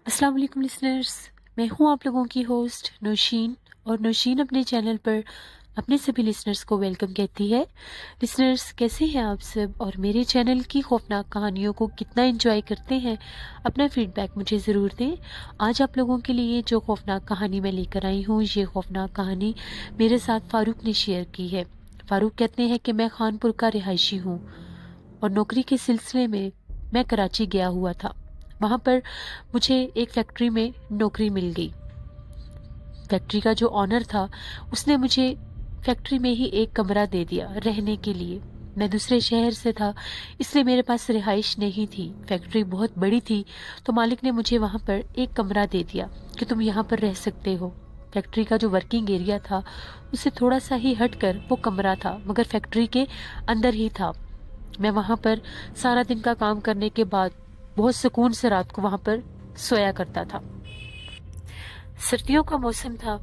السلام علیکم لسنرز، میں ہوں آپ لوگوں کی ہوسٹ نوشین، اور نوشین اپنے چینل پر اپنے سبھی لسنرز کو ویلکم کہتی ہے۔ لسنرز کیسے ہیں آپ سب، اور میرے چینل کی خوفناک کہانیوں کو کتنا انجوائے کرتے ہیں؟ اپنا فیڈ بیک مجھے ضرور دیں۔ آج آپ لوگوں کے لیے جو خوفناک کہانی میں لے کر آئی ہوں، یہ خوفناک کہانی میرے ساتھ فاروق نے شیئر کی ہے۔ فاروق کہتے ہیں کہ میں خانپور کا رہائشی ہوں اور نوکری کے سلسلے میں کراچی گیا ہوا تھا۔ وہاں پر مجھے ایک فیکٹری میں نوکری مل گئی۔ فیکٹری کا جو آنر تھا اس نے مجھے فیکٹری میں ہی ایک کمرہ دے دیا رہنے کے لیے۔ میں دوسرے شہر سے تھا، اس لیے میرے پاس رہائش نہیں تھی۔ فیکٹری بہت بڑی تھی تو مالک نے مجھے وہاں پر ایک کمرہ دے دیا کہ تم یہاں پر رہ سکتے ہو۔ فیکٹری کا جو ورکنگ ایریا تھا اس سے تھوڑا سا ہی ہٹ کر وہ کمرہ تھا، مگر فیکٹری کے اندر ہی تھا۔ میں وہاں پر سارا دن کا کام کرنے کے بعد بہت سکون سے رات کو وہاں پر سویا کرتا تھا۔ سردیوں کا موسم تھا،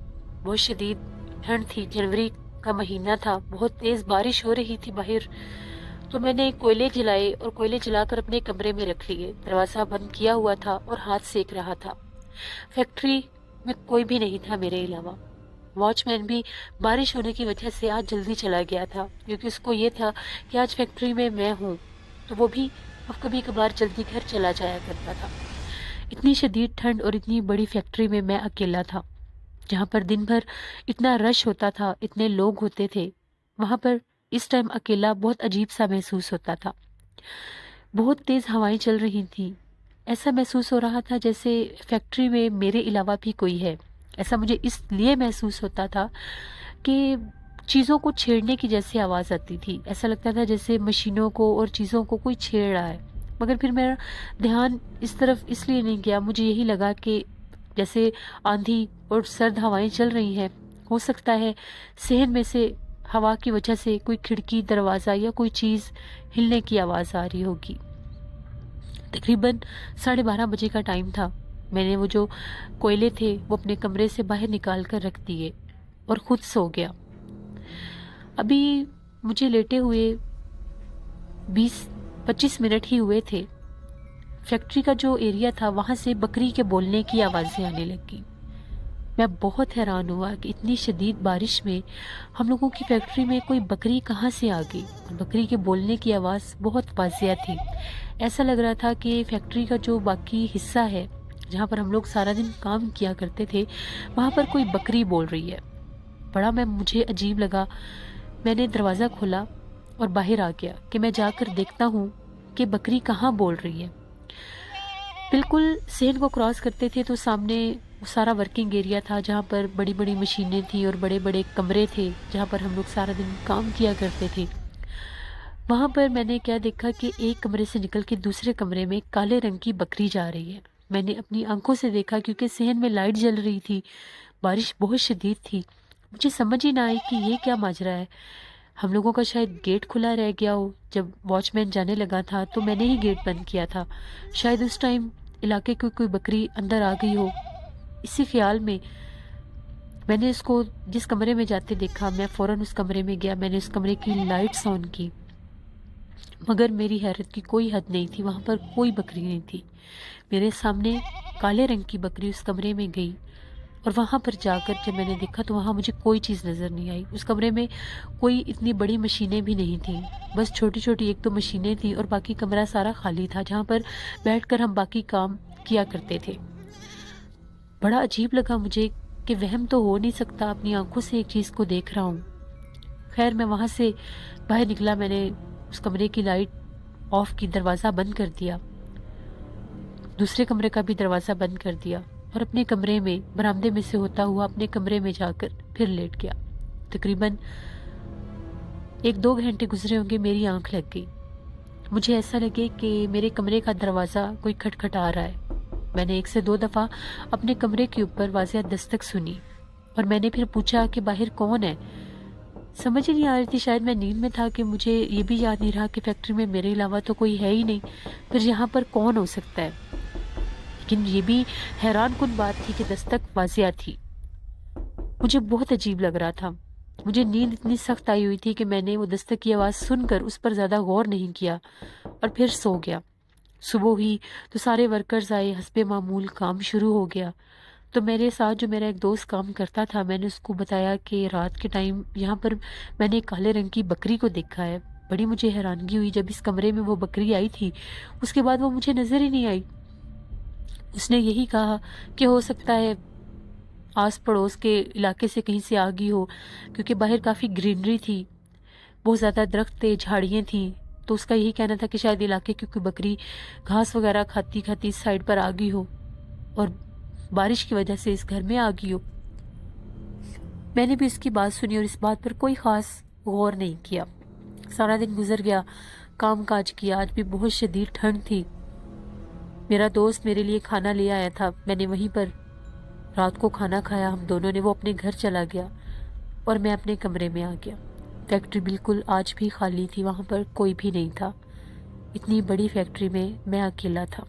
بہت شدید ٹھنڈ تھی، جنوری کا مہینہ تھا، بہت تیز بارش ہو رہی تھی باہر۔ تو میں نے کوئلے جلائے اور کوئلے جلا کر اپنے کمرے میں رکھ لیے۔ دروازہ بند کیا ہوا تھا اور ہاتھ سیک رہا تھا۔ فیکٹری میں کوئی بھی نہیں تھا میرے علاوہ۔ واچ مین بھی بارش ہونے کی وجہ سے آج جلدی چلا گیا تھا، کیونکہ اس کو یہ تھا کہ آج فیکٹری میں ہوں، تو وہ بھی کبھی کبھار جلدی گھر چلا جایا کرتا تھا۔ اتنی شدید ٹھنڈ اور اتنی بڑی فیکٹری میں اکیلا تھا، جہاں پر دن بھر اتنا رش ہوتا تھا، اتنے لوگ ہوتے تھے، وہاں پر اس ٹائم اکیلا بہت عجیب سا محسوس ہوتا تھا۔ بہت تیز ہوائیں چل رہی تھیں، ایسا محسوس ہو رہا تھا جیسے فیکٹری میں میرے علاوہ بھی کوئی ہے۔ ایسا مجھے اس لیے محسوس ہوتا تھا کہ چیزوں کو چھیڑنے کی جیسے آواز آتی تھی، ایسا لگتا تھا جیسے مشینوں کو اور چیزوں کو کوئی چھیڑ رہا ہے۔ مگر پھر میرا دھیان اس طرف اس لیے نہیں گیا، مجھے یہی لگا کہ جیسے آندھی اور سرد ہوائیں چل رہی ہیں، ہو سکتا ہے صحن میں سے ہوا کی وجہ سے کوئی کھڑکی، دروازہ یا کوئی چیز ہلنے کی آواز آ رہی ہوگی۔ تقریباً 12:30 بجے کا ٹائم تھا۔ میں نے وہ جو کوئلے تھے وہ اپنے کمرے سے باہر نکال کر رکھ دیے اور خود سو گیا۔ ابھی مجھے لیٹے ہوئے 20-25 منٹ ہی ہوئے تھے۔ فیکٹری کا جو ایریا تھا وہاں سے بکری کے بولنے کی آوازیں آنے لگی۔ میں بہت حیران ہوا کہ اتنی شدید بارش میں ہم لوگوں کی فیکٹری میں کوئی بکری کہاں سے آ گئی، اور بکری کے بولنے کی آواز بہت واضح تھی۔ ایسا لگ رہا تھا کہ فیکٹری کا جو باقی حصہ ہے جہاں پر ہم لوگ سارا دن کام کیا کرتے تھے، وہاں پر کوئی بکری بول رہی ہے۔ بڑا مجھے عجیب لگا۔ میں نے دروازہ کھولا اور باہر آ گیا کہ میں جا کر دیکھتا ہوں کہ بکری کہاں بول رہی ہے۔ بالکل صحن کو کراس کرتے تھے تو سامنے سارا ورکنگ ایریا تھا، جہاں پر بڑی بڑی مشینیں تھیں اور بڑے بڑے کمرے تھے جہاں پر ہم لوگ سارا دن کام کیا کرتے تھے۔ وہاں پر میں نے کیا دیکھا کہ ایک کمرے سے نکل کے دوسرے کمرے میں کالے رنگ کی بکری جا رہی ہے۔ میں نے اپنی آنکھوں سے دیکھا، کیونکہ صحن میں لائٹ جل رہی تھی، بارش بہت شدید تھی۔ مجھے سمجھ ہی نہ آئی کہ یہ کیا ماجرا ہے۔ ہم لوگوں کا شاید گیٹ کھلا رہ گیا ہو، جب واچ مین جانے لگا تھا تو میں نے ہی گیٹ بند کیا تھا، شاید اس ٹائم علاقے کی کوئی بکری اندر آ گئی ہو۔ اسی خیال میں میں نے اس کو جس کمرے میں جاتے دیکھا، میں فوراً اس کمرے میں گیا، میں نے اس کمرے کی لائٹس آن کی، مگر میری حیرت کی کوئی حد نہیں تھی، وہاں پر کوئی بکری نہیں تھی۔ میرے سامنے کالے رنگ کی بکری اس کمرے میں گئی، اور وہاں پر جا کر جب میں نے دیکھا تو وہاں مجھے کوئی چیز نظر نہیں آئی۔ اس کمرے میں کوئی اتنی بڑی مشینیں بھی نہیں تھیں، بس چھوٹی چھوٹی ایک تو مشینیں تھیں، اور باقی کمرہ سارا خالی تھا جہاں پر بیٹھ کر ہم باقی کام کیا کرتے تھے۔ بڑا عجیب لگا مجھے کہ وہم تو ہو نہیں سکتا، اپنی آنکھوں سے ایک چیز کو دیکھ رہا ہوں۔ خیر میں وہاں سے باہر نکلا، میں نے اس کمرے کی لائٹ آف کی، دروازہ بند کر دیا، دوسرے کمرے کا بھی دروازہ بند کر دیا، اور اپنے کمرے میں برآمدے میں سے ہوتا ہوا اپنے کمرے میں جا کر پھر لیٹ گیا۔ تقریباً 1-2 گھنٹے گزرے ہوں گے، میری آنکھ لگ گئی۔ مجھے ایسا لگے کہ میرے کمرے کا دروازہ کوئی کھٹکھٹا رہا ہے۔ میں نے 1 سے 2 دفعہ اپنے کمرے کے اوپر واضح دستک سنی، اور میں نے پھر پوچھا کہ باہر کون ہے۔ سمجھ ہی نہیں آ رہی تھی، شاید میں نیند میں تھا کہ مجھے یہ بھی یاد نہیں رہا کہ فیکٹری میں میرے علاوہ تو کوئی ہے ہی نہیں، پھر یہاں پر کون ہو سکتا ہے۔ لیکن یہ بھی حیران کن بات تھی کہ دستک واضح تھی۔ مجھے بہت عجیب لگ رہا تھا۔ مجھے نیند اتنی سخت آئی ہوئی تھی کہ میں نے وہ دستک کی آواز سن کر اس پر زیادہ غور نہیں کیا اور پھر سو گیا۔ صبح ہوئی تو سارے ورکرز آئے، حسب معمول کام شروع ہو گیا۔ تو میرے ساتھ جو میرا ایک دوست کام کرتا تھا، میں نے اس کو بتایا کہ رات کے ٹائم یہاں پر میں نے ایک کالے رنگ کی بکری کو دیکھا ہے۔ بڑی مجھے حیرانگی ہوئی جب اس کمرے میں وہ بکری آئی تھی، اس کے بعد وہ مجھے نظر ہی نہیں آئی۔ اس نے یہی کہا کہ ہو سکتا ہے آس پڑوس کے علاقے سے کہیں سے آ گئی ہو، کیونکہ باہر کافی گرینری تھی، بہت زیادہ درخت تھے، جھاڑیاں تھیں، تو اس کا یہی کہنا تھا کہ شاید علاقے کی کوئی بکری گھاس وغیرہ کھاتی کھاتی اس سائڈ پر آ گئی ہو اور بارش کی وجہ سے اس گھر میں آ گئی ہو۔ میں نے بھی اس کی بات سنی اور اس بات پر کوئی خاص غور نہیں کیا۔ سارا دن گزر گیا، کام کاج کیا، آج بھی بہت شدید ٹھنڈ تھی۔ میرا دوست میرے لیے کھانا لے آیا تھا، میں نے وہیں پر رات کو کھانا کھایا ہم دونوں نے۔ وہ اپنے گھر چلا گیا اور میں اپنے کمرے میں آ گیا۔ فیکٹری بالکل آج بھی خالی تھی، وہاں پر کوئی بھی نہیں تھا۔ اتنی بڑی فیکٹری میں میں اکیلا تھا۔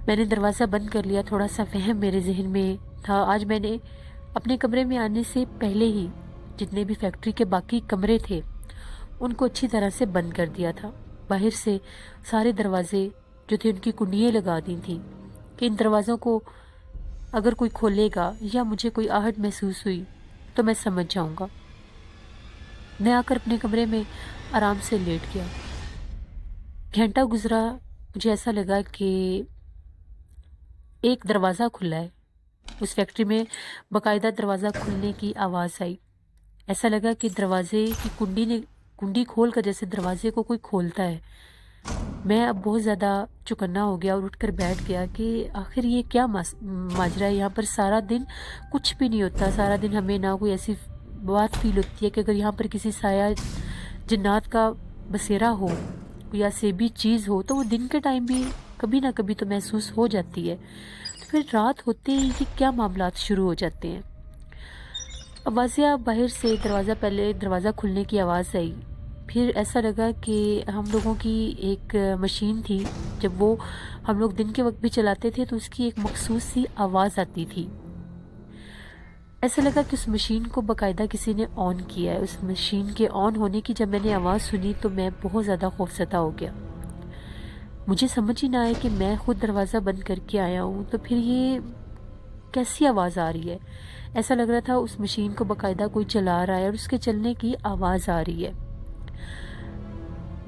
میں نے دروازہ بند کر لیا، تھوڑا سا وہم میرے ذہن میں تھا۔ آج میں نے اپنے کمرے میں آنے سے پہلے ہی جتنے بھی فیکٹری کے باقی کمرے تھے ان کو اچھی طرح سے بند کر دیا تھا۔ باہر سے سارے دروازے جو تھے ان کی کنڈیاں لگا دی تھیں کہ ان دروازوں کو اگر کوئی کھولے گا یا مجھے کوئی آہٹ محسوس ہوئی تو میں سمجھ جاؤں گا۔ میں آ کر اپنے کمرے میں آرام سے لیٹ گیا۔ گھنٹہ گزرا، مجھے ایسا لگا کہ ایک دروازہ کھلا ہے۔ اس فیکٹری میں باقاعدہ دروازہ کھلنے کی آواز آئی۔ ایسا لگا کہ دروازے کی کنڈی کھول کر جیسے دروازے کو کوئی کھولتا ہے۔ میں اب بہت زیادہ چوکنا ہو گیا اور اٹھ کر بیٹھ گیا کہ آخر یہ کیا ماجرا ہے۔ یہاں پر سارا دن کچھ بھی نہیں ہوتا، سارا دن ہمیں نہ کوئی ایسی بات فیل ہوتی ہے کہ اگر یہاں پر کسی سایہ جنات کا بسیرا ہو یا سیبی چیز ہو تو وہ دن کے ٹائم بھی کبھی نہ کبھی تو محسوس ہو جاتی ہے، تو پھر رات ہوتے ہی یہ کیا معاملات شروع ہو جاتے ہیں۔ اب واضح باہر سے پہلے دروازہ کھلنے کی آواز آئی، پھر ایسا لگا کہ ہم لوگوں کی ایک مشین تھی، جب وہ ہم لوگ دن کے وقت بھی چلاتے تھے تو اس کی ایک مخصوص سی آواز آتی تھی۔ ایسا لگا کہ اس مشین کو باقاعدہ کسی نے آن کیا ہے۔ اس مشین کے آن ہونے کی جب میں نے آواز سنی تو میں بہت زیادہ خوفزدہ ہو گیا۔ مجھے سمجھ ہی نہ آئے کہ میں خود دروازہ بند کر کے آیا ہوں تو پھر یہ کیسی آواز آ رہی ہے۔ ایسا لگ رہا تھا اس مشین کو باقاعدہ کوئی چلا رہا ہے اور اس کے چلنے کی آواز آ رہی ہے۔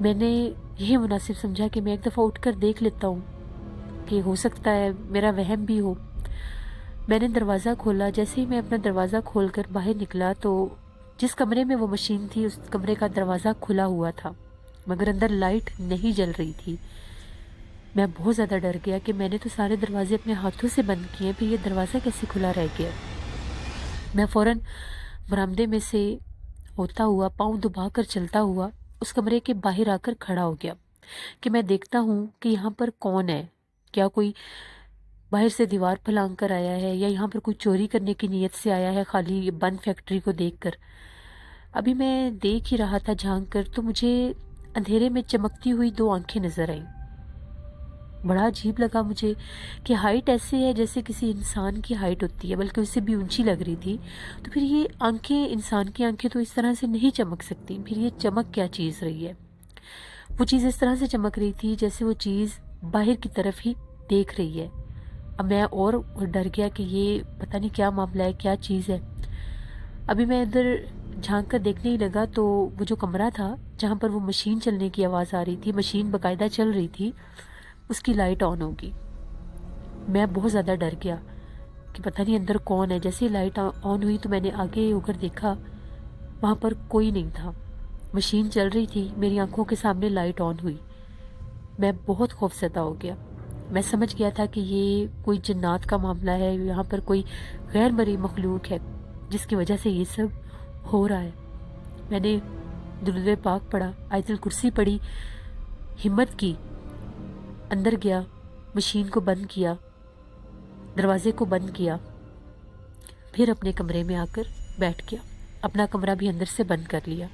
میں نے یہ مناسب سمجھا کہ میں ایک دفعہ اٹھ کر دیکھ لیتا ہوں کہ ہو سکتا ہے میرا وہم بھی ہو۔ میں نے دروازہ کھولا، جیسے ہی میں اپنا دروازہ کھول کر باہر نکلا تو جس کمرے میں وہ مشین تھی اس کمرے کا دروازہ کھلا ہوا تھا، مگر اندر لائٹ نہیں جل رہی تھی۔ میں بہت زیادہ ڈر گیا کہ میں نے تو سارے دروازے اپنے ہاتھوں سے بند کیے، پھر یہ دروازہ کیسے کھلا رہ گیا۔ میں فوراً برآمدے میں سے ہوتا ہوا پاؤں دبا کر چلتا ہوا اس کمرے کے باہر آ کر کھڑا ہو گیا کہ میں دیکھتا ہوں کہ یہاں پر کون ہے، کیا کوئی باہر سے دیوار پھلانگ کر آیا ہے یا یہاں پر کوئی چوری کرنے کی نیت سے آیا ہے خالی یہ بند فیکٹری کو دیکھ کر۔ ابھی میں دیکھ ہی رہا تھا جھانک کر تو مجھے اندھیرے میں چمکتی ہوئی دو آنکھیں نظر آئیں۔ بڑا عجیب لگا مجھے کہ ہائٹ ایسے ہے جیسے کسی انسان کی ہائٹ ہوتی ہے، بلکہ اس سے بھی اونچی لگ رہی تھی، تو پھر یہ آنکھیں، انسان کی آنکھیں تو اس طرح سے نہیں چمک سکتی، پھر یہ چمک کیا چیز رہی ہے؟ وہ چیز اس طرح سے چمک رہی تھی جیسے وہ چیز باہر کی طرف ہی دیکھ رہی ہے۔ اب میں اور ڈر گیا کہ یہ پتہ نہیں کیا معاملہ ہے، کیا چیز ہے۔ ابھی میں ادھر جھانک کر دیکھنے ہی لگا تو وہ جو کمرہ تھا جہاں پر وہ مشین چلنے کی آواز آ رہی تھی، مشین باقاعدہ چل رہی تھی، اس کی لائٹ آن ہوگی۔ میں بہت زیادہ ڈر گیا کہ پتہ نہیں اندر کون ہے۔ جیسے ہی لائٹ آن ہوئی تو میں نے آگے ہو کر دیکھا، وہاں پر کوئی نہیں تھا، مشین چل رہی تھی، میری آنکھوں کے سامنے لائٹ آن ہوئی۔ میں بہت خوفزدہ ہو گیا۔ میں سمجھ گیا تھا کہ یہ کوئی جنات کا معاملہ ہے، یہاں پر کوئی غیر مرئی مخلوق ہے جس کی وجہ سے یہ سب ہو رہا ہے۔ میں نے درود پاک پڑھا، آیت الکرسی پڑھی، ہمت کی، اندر گیا، مشین کو بند کیا، دروازے کو بند کیا، پھر اپنے کمرے میں آ کر بیٹھ گیا، اپنا کمرہ بھی اندر سے بند کر لیا۔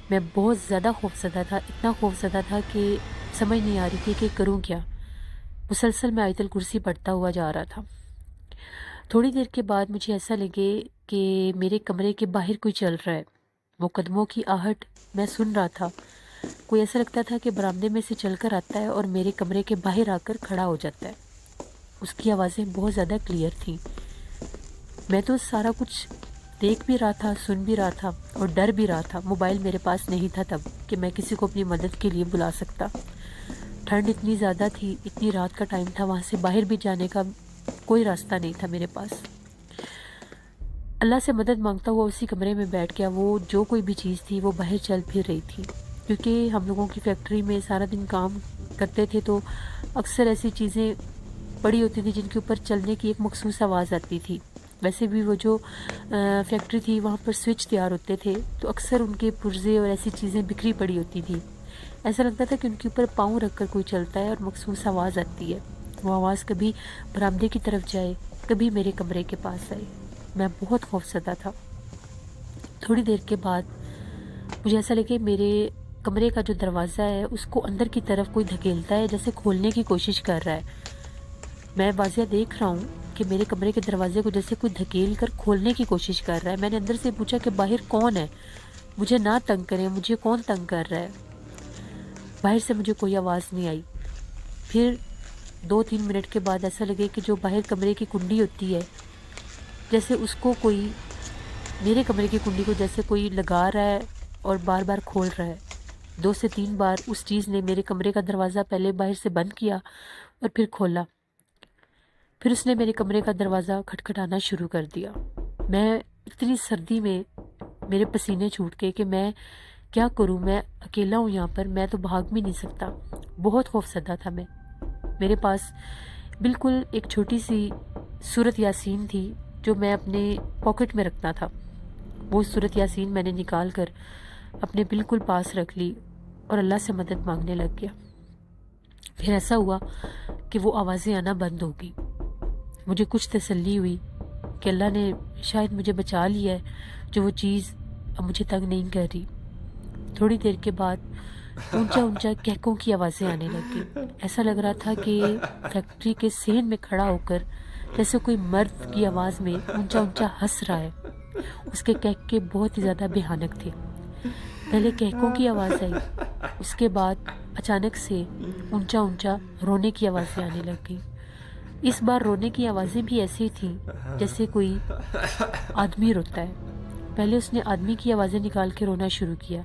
میں بہت زیادہ خوفزدہ تھا، اتنا خوفزدہ تھا کہ سمجھ نہیں آ رہی تھی کہ کروں کیا۔ مسلسل میں آیت الکرسی پڑھتا ہوا جا رہا تھا۔ تھوڑی دیر کے بعد مجھے ایسا لگے کہ میرے کمرے کے باہر کوئی چل رہا ہے، وہ قدموں کی آہٹ میں سن رہا تھا، کوئی ایسا لگتا تھا کہ برآمدے میں سے چل کر آتا ہے اور میرے کمرے کے باہر آ کر کھڑا ہو جاتا ہے۔ اس کی آوازیں بہت زیادہ کلیئر تھیں۔ میں تو سارا کچھ دیکھ بھی رہا تھا، سن بھی رہا تھا اور ڈر بھی رہا تھا۔ موبائل میرے پاس نہیں تھا تب کہ میں کسی کو اپنی مدد کے لیے بلا سکتا۔ ٹھنڈ اتنی زیادہ تھی، اتنی رات کا ٹائم تھا، وہاں سے باہر بھی جانے کا کوئی راستہ نہیں تھا میرے پاس۔ اللہ سے مدد مانگتا ہوا اسی کمرے میں بیٹھ گیا۔ وہ جو کوئی بھی چیز تھی وہ باہر چل پھر رہی تھی، کیونکہ ہم لوگوں کی فیکٹری میں سارا دن کام کرتے تھے تو اکثر ایسی چیزیں پڑی ہوتی تھی جن کے اوپر چلنے کی ایک مخصوص آواز آتی تھی۔ ویسے بھی وہ جو فیکٹری تھی وہاں پر سوئچ تیار ہوتے تھے تو اکثر ان کے پرزے اور ایسی چیزیں بکھری پڑی ہوتی تھی۔ ایسا لگتا تھا کہ ان کے اوپر پاؤں رکھ کر کوئی چلتا ہے اور مخصوص آواز آتی ہے۔ وہ آواز کبھی برآمدے کی طرف جائے، کبھی میرے کمرے کے پاس آئے۔ میں بہت خوفزدہ تھا۔ تھوڑی دیر کے بعد مجھے ایسا لگے میرے کمرے کا جو دروازہ ہے اس کو اندر کی طرف کوئی دھکیلتا ہے، جیسے کھولنے کی کوشش کر رہا ہے۔ میں واضح دیکھ رہا ہوں کہ میرے کمرے کے دروازے کو جیسے کوئی دھکیل کر کھولنے کی کوشش کر رہا ہے۔ میں نے اندر سے پوچھا کہ باہر کون ہے، مجھے نہ تنگ کریں، مجھے کون تنگ کر رہا ہے۔ باہر سے مجھے کوئی آواز نہیں آئی۔ پھر 2-3 منٹ کے بعد ایسا لگے کہ جو باہر کمرے کی کنڈی ہوتی ہے جیسے اس کو کوئی، میرے کمرے کی کنڈی کو جیسے کوئی لگا رہا ہے اور بار بار کھول رہا ہے۔ 2 سے 3 بار اس چیز نے میرے کمرے کا دروازہ پہلے باہر سے بند کیا اور پھر کھولا۔ پھر اس نے میرے کمرے کا دروازہ کھٹکھٹانا شروع کر دیا۔ میں اتنی سردی میں میرے پسینے چھوٹ گئے کہ میں کیا کروں، میں اکیلا ہوں یہاں پر، میں تو بھاگ بھی نہیں سکتا۔ بہت خوفزدہ تھا میں۔ میرے پاس بالکل ایک چھوٹی سی سورۃ یاسین تھی جو میں اپنے پاکٹ میں رکھتا تھا۔ وہ سورۃ یاسین میں نے نکال کر اپنے بالکل پاس رکھ لی اور اللہ سے مدد مانگنے لگ گیا۔ پھر ایسا ہوا کہ وہ آوازیں آنا بند ہو گئی۔ مجھے کچھ تسلی ہوئی کہ اللہ نے شاید مجھے بچا لیا ہے، جو وہ چیز اب مجھے تنگ نہیں کر رہی۔ تھوڑی دیر کے بعد اونچا اونچا کہکوں کی آوازیں آنے لگ گئی۔ ایسا لگ رہا تھا کہ فیکٹری کے صحن میں کھڑا ہو کر جیسے کوئی مرد کی آواز میں اونچا اونچا ہنس رہا ہے۔ اس کے کہکے بہت ہی زیادہ بھیانک تھے۔ پہلے کہکوں کی آواز آئی، اس کے بعد اچانک سے اونچا اونچا رونے کی آوازیں آنے لگ گئی۔ اس بار رونے کی آوازیں بھی ایسی تھیں جیسے کوئی آدمی روتا ہے۔ پہلے اس نے آدمی کی آوازیں نکال کے رونا شروع کیا،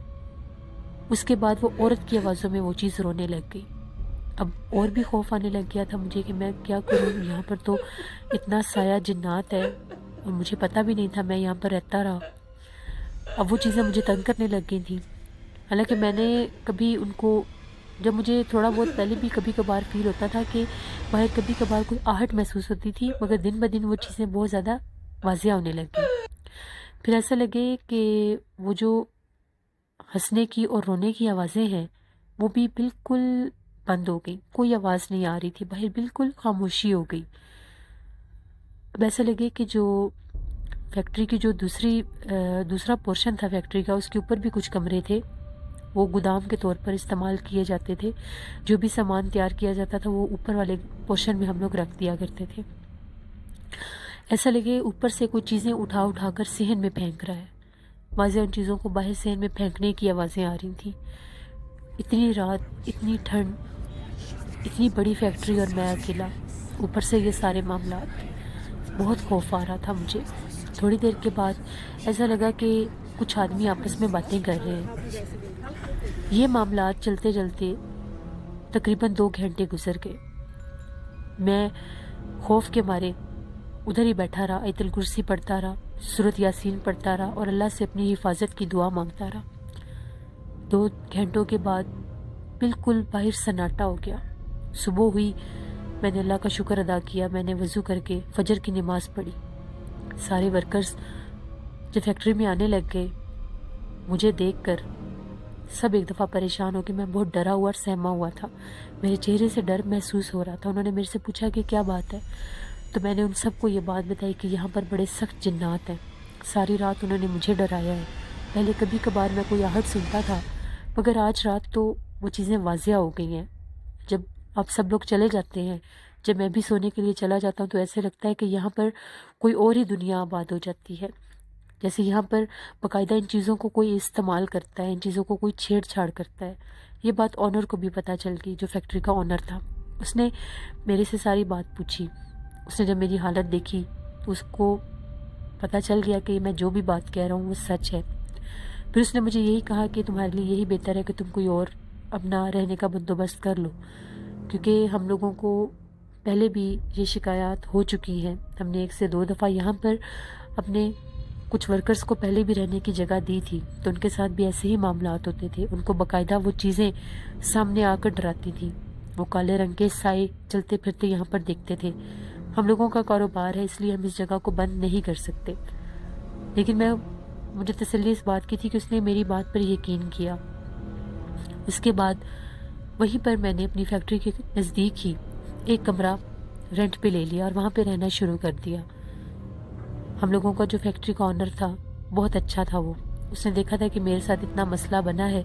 اس کے بعد وہ عورت کی آوازوں میں وہ چیز رونے لگ گئی۔ اب اور بھی خوف آنے لگ گیا تھا مجھے کہ میں کیا کروں، یہاں پر تو اتنا سایہ جنات ہے اور مجھے پتہ بھی نہیں تھا، میں یہاں پر رہتا رہا۔ اب وہ چیزیں مجھے تنگ کرنے لگ گئی تھیں، حالانکہ میں نے کبھی ان کو، جب مجھے تھوڑا بہت پہلے بھی کبھی کبھار فیل ہوتا تھا کہ باہر کبھی کبھار کوئی آہٹ محسوس ہوتی تھی، مگر دن بہ دن وہ چیزیں بہت زیادہ واضح ہونے لگ گئی۔ پھر ایسا لگے کہ وہ جو ہنسنے کی اور رونے کی آوازیں ہیں وہ بھی بالکل بند ہو گئی، کوئی آواز نہیں آ رہی تھی، باہر بالکل خاموشی ہو گئی۔ اب ایسا لگے کہ جو فیکٹری کی جو دوسرا پورشن تھا فیکٹری کا، اس کے اوپر بھی کچھ کمرے تھے، وہ گودام کے طور پر استعمال کیے جاتے تھے۔ جو بھی سامان تیار کیا جاتا تھا وہ اوپر والے پورشن میں ہم لوگ رکھ دیا کرتے تھے۔ ایسا لگے اوپر سے کوئی چیزیں اٹھا اٹھا کر صحن میں پھینک رہا ہے۔ واضح ان چیزوں کو باہر صحن میں پھینکنے کی آوازیں آ رہی تھیں۔ اتنی رات، اتنی ٹھنڈ، اتنی بڑی فیکٹری اور میں اکیلا، اوپر سے یہ سارے معاملات، بہت خوف آ رہا تھا مجھے۔ تھوڑی دیر کے بعد ایسا لگا کہ کچھ آدمی آپس میں باتیں کر رہے ہیں۔ یہ معاملات چلتے چلتے تقریباً 2 گھنٹے گزر گئے۔ میں خوف کے مارے ادھر ہی بیٹھا رہا، آیت الکرسی پڑھتا رہا، سورۃ یاسین پڑھتا رہا اور اللہ سے اپنی حفاظت کی دعا مانگتا رہا۔ 2 گھنٹوں کے بعد بالکل باہر سناٹا ہو گیا۔ صبح ہوئی، میں نے اللہ کا شکر ادا کیا، میں نے وضو کر کے فجر کی نماز پڑھی۔ سارے ورکرز جب فیکٹری میں آنے لگ گئے، مجھے دیکھ کر سب ایک دفعہ پریشان ہو کے، میں بہت ڈرا ہوا اور سہما ہوا تھا، میرے چہرے سے ڈر محسوس ہو رہا تھا۔ انہوں نے میرے سے پوچھا کہ کیا بات ہے، تو میں نے ان سب کو یہ بات بتائی کہ یہاں پر بڑے سخت جنات ہیں۔ ساری رات انہوں نے مجھے ڈرایا ہے۔ پہلے کبھی کبھار میں کوئی آہٹ سنتا تھا، مگر آج رات تو وہ چیزیں واضح ہو گئی ہیں۔ جب آپ سب لوگ چلے جاتے ہیں جب میں بھی سونے کے لیے چلا جاتا ہوں تو ایسے لگتا ہے کہ یہاں پر کوئی اور ہی دنیا آباد ہو جاتی ہے، جیسے یہاں پر باقاعدہ ان چیزوں کو کوئی استعمال کرتا ہے، ان چیزوں کو کوئی چھیڑ چھاڑ کرتا ہے۔ یہ بات آنر کو بھی پتہ چل گئی، جو فیکٹری کا آنر تھا۔ اس نے میرے سے ساری بات پوچھی۔ اس نے جب میری حالت دیکھی تو اس کو پتہ چل گیا کہ میں جو بھی بات کہہ رہا ہوں وہ سچ ہے۔ پھر اس نے مجھے یہی کہا کہ تمہارے لیے یہی بہتر ہے کہ تم کوئی اور اپنا رہنے کا بندوبست کر لو، کیونکہ ہم لوگوں کو پہلے بھی یہ شکایات ہو چکی ہیں۔ ہم نے 1 سے 2 دفعہ یہاں پر اپنے کچھ ورکرز کو پہلے بھی رہنے کی جگہ دی تھی، تو ان کے ساتھ بھی ایسے ہی معاملات ہوتے تھے۔ ان کو باقاعدہ وہ چیزیں سامنے آ کر ڈراتی تھی۔ وہ کالے رنگ کے سائے چلتے پھرتے یہاں پر دیکھتے تھے۔ ہم لوگوں کا کاروبار ہے، اس لیے ہم اس جگہ کو بند نہیں کر سکتے۔ لیکن مجھے تسلی اس بات کی تھی کہ اس نے میری بات پر یقین کیا۔ اس کے بعد وہیں پر میں نے اپنی فیکٹری کے نزدیک ہی ایک کمرہ رینٹ پہ لے لیا اور وہاں پہ رہنا شروع کر دیا۔ ہم لوگوں کا جو فیکٹری کا آنر تھا بہت اچھا تھا۔ وہ اس نے دیکھا تھا کہ میرے ساتھ اتنا مسئلہ بنا ہے،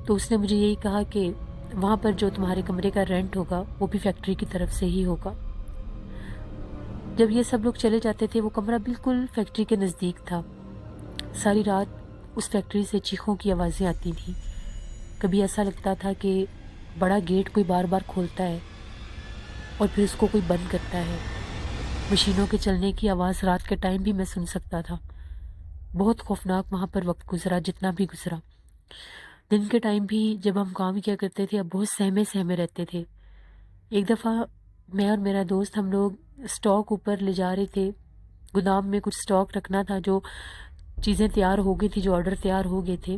تو اس نے مجھے یہی کہا کہ وہاں پر جو تمہارے کمرے کا رینٹ ہوگا وہ بھی فیکٹری کی طرف سے ہی ہوگا۔ جب یہ سب لوگ چلے جاتے تھے وہ کمرہ بالکل فیکٹری کے نزدیک تھا۔ ساری رات اس فیکٹری سے چیخوں کی آوازیں آتی تھیں۔ کبھی ایسا لگتا تھا کہ بڑا گیٹ کوئی بار بار کھولتا ہے اور پھر اس کو کوئی بند کرتا ہے۔ مشینوں کے چلنے کی آواز رات کے ٹائم بھی میں سن سکتا تھا۔ بہت خوفناک وہاں پر وقت گزرا جتنا بھی گزرا۔ دن کے ٹائم بھی جب ہم کام کیا کرتے تھے اب بہت سہمے رہتے تھے۔ ایک دفعہ میں اور میرا دوست ہم لوگ سٹاک اوپر لے جا رہے تھے، گودام میں کچھ سٹاک رکھنا تھا، جو چیزیں تیار ہو گئی تھی، جو آرڈر تیار ہو گئے تھے۔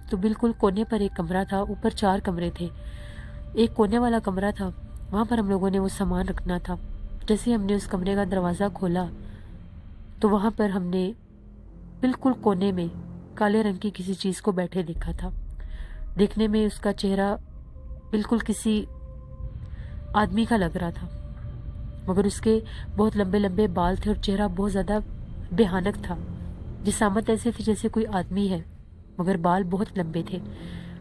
تو بالکل کونے پر ایک کمرہ تھا، اوپر 4 کمرے تھے۔ ایک کونے والا کمرہ تھا، وہاں پر ہم لوگوں نے وہ سامان رکھنا تھا۔ جیسے ہم نے اس کمرے کا دروازہ کھولا تو وہاں پر ہم نے بالکل کونے میں کالے رنگ کی کسی چیز کو بیٹھے دیکھا تھا۔ دیکھنے میں اس کا چہرہ بالکل کسی آدمی کا لگ رہا تھا، مگر اس کے بہت لمبے لمبے بال تھے اور چہرہ بہت زیادہ بھیانک تھا۔ جسامت ایسے تھی جیسے کوئی آدمی ہے مگر بال بہت لمبے تھے۔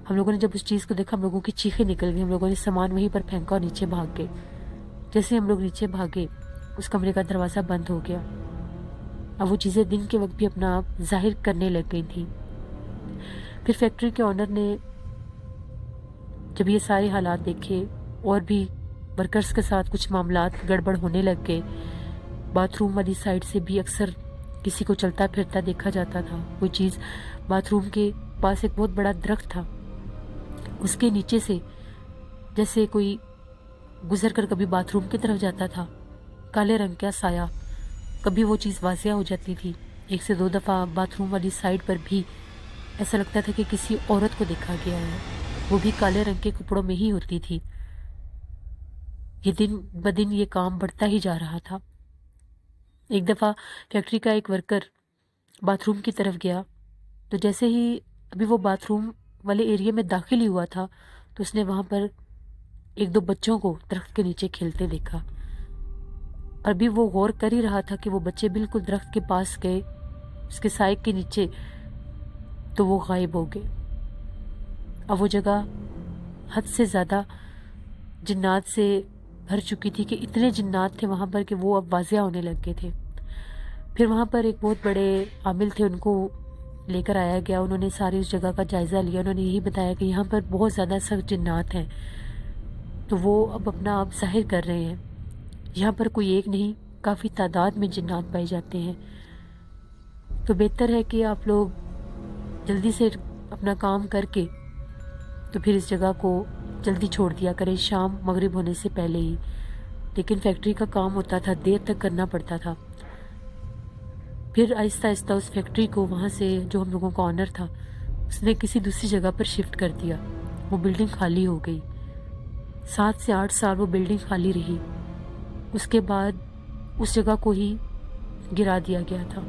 ہم لوگوں نے جب اس چیز کو دیکھا ہم لوگوں کی چیخیں نکل گئی۔ ہم لوگوں نے سامان وہیں پر پھینکا اور نیچے بھاگ گئے۔ جیسے ہم لوگ نیچے بھاگے اس کمرے کا دروازہ بند ہو گیا۔ اب وہ چیزیں دن کے وقت بھی اپنا آپ ظاہر کرنے لگ گئی تھیں۔ پھر فیکٹری کے آنر نے جب یہ سارے حالات دیکھے اور بھی ورکرز کے ساتھ کچھ معاملات گڑبڑ ہونے لگ گئے۔ باتھ روم والی سائڈ سے بھی اکثر کسی کو چلتا پھرتا دیکھا جاتا تھا۔ کوئی چیز باتھ روم کے پاس ایک بہت بڑا درخت تھا، اس کے نیچے سے جیسے کوئی گزر کر کبھی باتھ روم کی طرف جاتا تھا، کالے رنگ کا سایہ، کبھی وہ چیز واضح ہو جاتی تھی۔ 1 سے 2 دفعہ باتھ روم والی سائڈ پر بھی ایسا لگتا تھا کہ کسی عورت کو دیکھا گیا ہے، وہ بھی کالے رنگ کے کپڑوں میں ہی ہوتی تھی۔ یہ دن بدن یہ کام بڑھتا ہی جا رہا تھا۔ ایک دفعہ فیکٹری کا ایک ورکر باتھ روم کی طرف گیا تو جیسے ہی ابھی وہ باتھ روم والے ایریے میں داخل ہی ہوا تھا تو اس نے وہاں پر 1-2 بچوں کو درخت کے نیچے کھیلتے دیکھا۔ ابھی وہ غور کر ہی رہا تھا کہ وہ بچے بالکل درخت کے پاس گئے، اس کے سائے کے نیچے، تو وہ غائب ہو گئے۔ اب وہ جگہ حد سے زیادہ جنات سے بھر چکی تھی کہ اتنے جنات تھے وہاں پر کہ وہ اب واضح ہونے لگ گئے تھے۔ پھر وہاں پر ایک بہت بڑے عامل تھے، ان کو لے کر آیا گیا۔ انہوں نے ساری اس جگہ کا جائزہ لیا۔ انہوں نے یہی بتایا کہ یہاں پر بہت زیادہ سخت جنات ہیں، تو وہ اب اپنا آپ ظاہر کر رہے ہیں۔ یہاں پر کوئی ایک نہیں، کافی تعداد میں جنات پائے جاتے ہیں، تو بہتر ہے کہ آپ لوگ جلدی سے اپنا کام کر کے تو پھر اس جگہ کو جلدی چھوڑ دیا کریں، شام مغرب ہونے سے پہلے ہی۔ لیکن فیکٹری کا کام ہوتا تھا، دیر تک کرنا پڑتا تھا۔ پھر آہستہ آہستہ اس فیکٹری کو وہاں سے جو ہم لوگوں کا آنر تھا اس نے کسی دوسری جگہ پر شفٹ کر دیا۔ وہ بلڈنگ خالی ہو گئی۔ 7 سے 8 سال وہ بلڈنگ خالی رہی۔ اس کے بعد اس جگہ کو ہی گرا دیا گیا تھا۔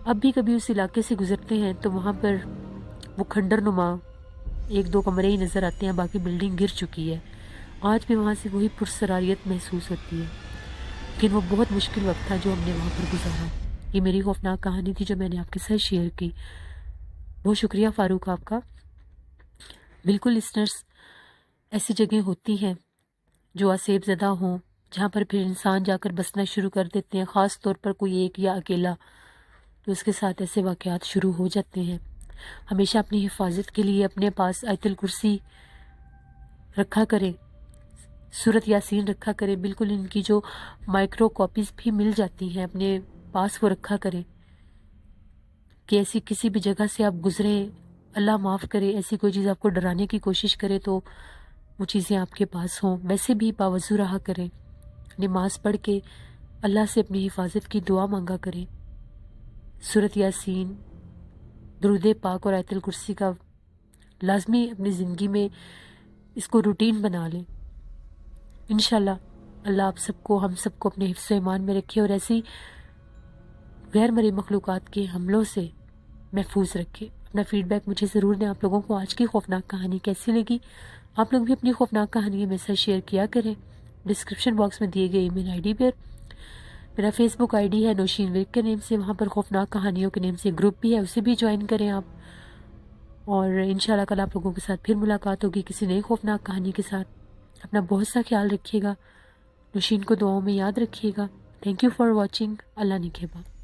اب بھی کبھی اس علاقے سے گزرتے ہیں تو وہاں پر وہ کھنڈر نما 1-2 کمرے ہی نظر آتے ہیں، باقی بلڈنگ گر چکی ہے۔ آج بھی وہاں سے وہی پرسراریت محسوس ہوتی ہے۔ لیکن وہ بہت مشکل وقت تھا جو ہم نے وہاں پر گزارا۔ یہ میری خوفناک کہانی تھی جو میں نے آپ کے ساتھ شیئر کی۔ بہت شکریہ فاروق آپ کا۔ بالکل لسنرز، ایسی جگہیں ہوتی ہیں جو آسیب زدہ ہوں، جہاں پر پھر انسان جا کر بسنا شروع کر دیتے ہیں، خاص طور پر کوئی ایک یا اکیلا، تو اس کے ساتھ ایسے واقعات شروع ہو جاتے ہیں۔ ہمیشہ اپنی حفاظت کے لیے اپنے پاس آیت الکرسی رکھا کریں، سورۃ یاسین رکھا کریں، بالکل ان کی جو مائکرو کاپیز بھی مل جاتی ہیں اپنے پاس وہ رکھا کریں کہ ایسی کسی بھی جگہ سے آپ گزریں، اللہ معاف کرے، ایسی کوئی چیز آپ کو ڈرانے کی کوشش کرے تو وہ چیزیں آپ کے پاس ہوں۔ ویسے بھی باوضو رہا کریں، نماز پڑھ کے اللہ سے اپنی حفاظت کی دعا مانگا کریں، سورۃ یاسین، درود پاک اور آیت الکرسی کا لازمی اپنی زندگی میں اس کو روٹین بنا لیں۔ انشاءاللہ اللہ آپ سب کو، ہم سب کو اپنے حفظ و ایمان میں رکھے اور ایسی غیر مرئی مخلوقات کے حملوں سے محفوظ رکھے۔ اپنا فیڈ بیک مجھے ضرور دیں، آپ لوگوں کو آج کی خوفناک کہانی کیسی لگی۔ آپ لوگ بھی اپنی خوفناک کہانی میرے ساتھ شیئر کیا کریں۔ ڈسکرپشن باکس میں دیے گئے ای میل آئی ڈی پر میرا فیس بک آئی ڈی ہے نوشین ویک کے نیم سے، وہاں پر خوفناک کہانیوں کے نیم سے گروپ بھی ہے، اسے بھی جوائن کریں آپ۔ اور انشاءاللہ کل آپ لوگوں کے ساتھ پھر ملاقات ہوگی کسی نئی خوفناک کہانی کے ساتھ۔ اپنا بہت سا خیال رکھیے گا، نوشین کو دعاؤں میں یاد رکھیے گا۔ Thank you for watching. اللہ نگہباں۔